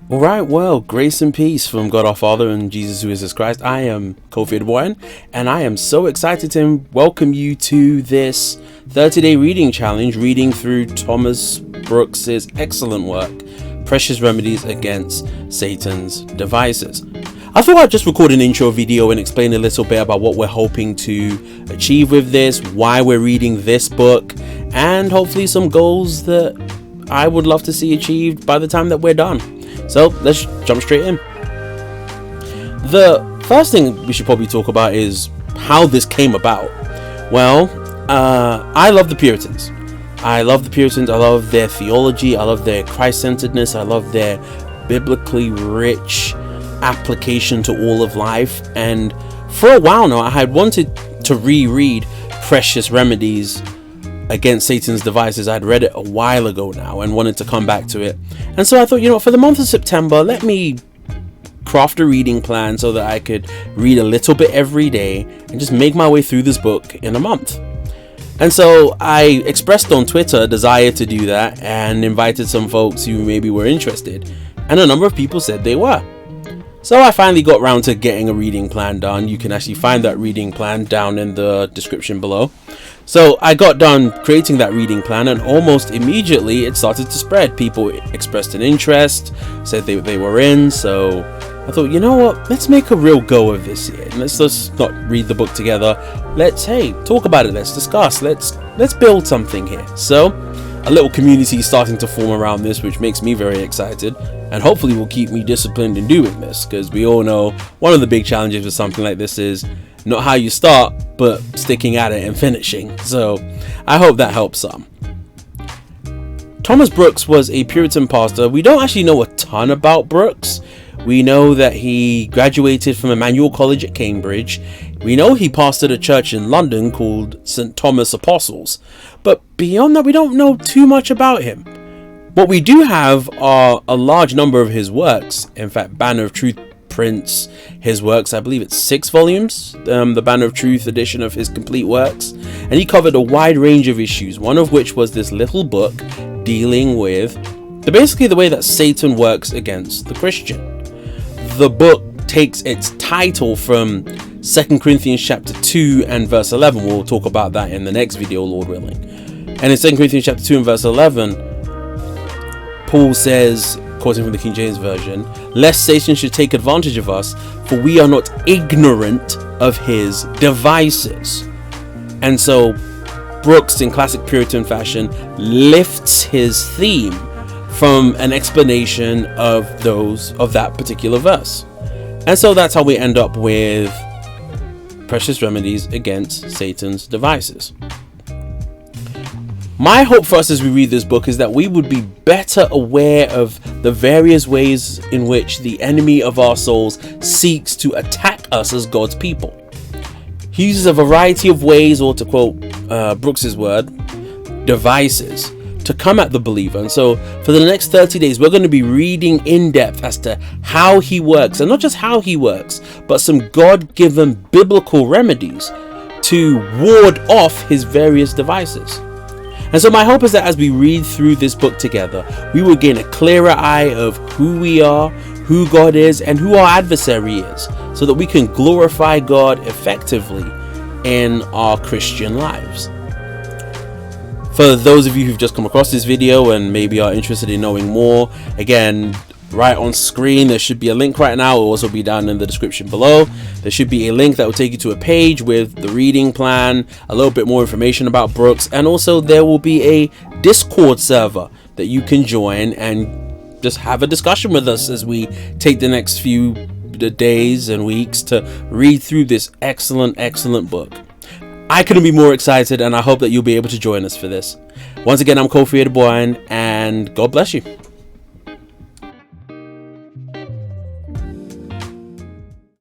All right, well, grace and peace from God our Father and Jesus who is His Christ. I am Kofi Edwarren, and I am so excited to welcome you to this 30-day reading challenge, reading through Thomas Brooks's excellent work, Precious Remedies Against Satan's Devices. I thought I'd just record an intro video and explain a little bit about what we're hoping to achieve with this, why we're reading this book, and hopefully some goals that I would love to see achieved by the time that we're done. So let's jump straight in. The first thing we should probably talk about is how this came about. Well, I love the Puritans. I love their theology. I love their Christ-centeredness. I love their biblically rich application to all of life. And for a while now, I had wanted to reread Precious Remedies Against Satan's Devices. I'd read it a while ago now and wanted to come back to it. And so I thought, for the month of September, let me craft a reading plan so that I could read a little bit every day and just make my way through this book in a month. And so I expressed on Twitter a desire to do that and invited some folks who maybe were interested. And a number of people said they were. So I finally got around to getting a reading plan done. You can actually find that reading plan down in the description below. So I got done creating that reading plan, and almost immediately it started to spread. People expressed an interest, said they were in. So I thought, you know what, let's make a real go of this here. And let's just not read the book together. Let's talk about it. Let's discuss. Let's build something here. So a little community is starting to form around this, which makes me very excited, and hopefully will keep me disciplined in doing this, because we all know one of the big challenges with something like this is not how you start, but sticking at it and finishing. So I hope that helps some. Thomas Brooks was a Puritan pastor. We don't actually know a ton about Brooks. We know that he graduated from Emmanuel College at Cambridge. We know he pastored a church in London called St. Thomas Apostles. But beyond that, we don't know too much about him. What we do have are a large number of his works. In fact, Banner of Truth prints his works. I believe it's 6 volumes, the Banner of Truth edition of his complete works. And he covered a wide range of issues, one of which was this little book dealing with basically the way that Satan works against the Christian. The book takes its title from 2 Corinthians chapter 2 and verse 11. We'll talk about that in the next video, Lord willing. And in 2 Corinthians chapter 2 and verse 11, Paul says, quoting from the King James Version, "Lest Satan should take advantage of us, for we are not ignorant of his devices." And so Brooks, in classic Puritan fashion, lifts his theme from an explanation of that particular verse. And so that's how we end up with Precious Remedies Against Satan's Devices. My hope for us as we read this book is that we would be better aware of the various ways in which the enemy of our souls seeks to attack us as God's people. He uses a variety of ways, or to quote Brooks's word, devices, to come at the believer. And so for the next 30 days, we're going to be reading in depth as to how he works, and not just how he works, but some God-given biblical remedies to ward off his various devices. And so my hope is that as we read through this book together, we will gain a clearer eye of who we are, who God is, and who our adversary is, so that we can glorify God effectively in our Christian lives. For those of you who've just come across this video and maybe are interested in knowing more, again, right on screen there should be a link right now. It will also be down in the description below. There should be a link that will take you to a page with the reading plan, a little bit more information about Brooks, and also there will be a Discord server that you can join and just have a discussion with us as we take the next few days and weeks to read through this excellent book. I couldn't be more excited, and I hope that you'll be able to join us for this. Once again, I'm Kofi Edwarren, and God bless you.